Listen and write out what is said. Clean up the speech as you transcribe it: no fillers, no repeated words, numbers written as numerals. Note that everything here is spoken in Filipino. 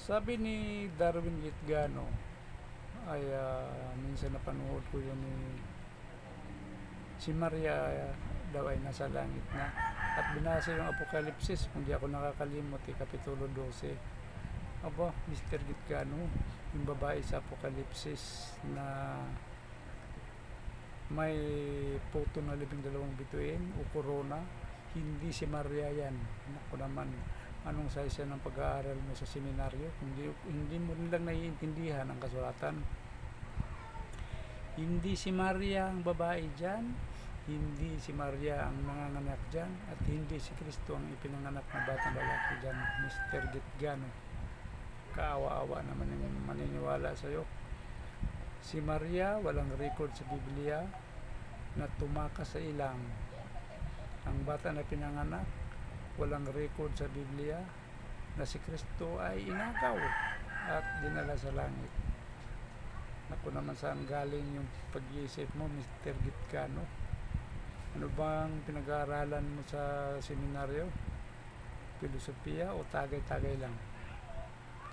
Sabi ni Darwin Gitgano ay minsan napanood ko yun ni si Maria daw ay nasa langit na at binasa yung Apokalipsis kung di ako nakakalimot Kapitulo 12. Aba, Mr. Gitgano, yung babae sa Apokalipsis na may puto na 12 bituin o corona, hindi si Maria yan. Naku naman, anong size ng pag-aaral mo sa seminaryo? Hindi mo nilang naiintindihan ang kasulatan. Hindi si Maria ang babae dyan, hindi si Maria ang nanganganak dyan, at hindi si Kristo ang ipinanganak na batang lalaki dyan, Mr. Gitgano. Kaawa-awa naman yung maniniwala sa'yo. Si Maria walang record sa Biblia na tumakas sa ilang. Ang bata na pinanganak walang record sa Biblia na si Kristo ay inagaw at dinala sa langit. Naku naman, saan galing yung pag-iisip mo, Mr. Gitgano? Ano bang pinag-aaralan mo sa seminaryo? Filosofiya o tagay-tagay lang?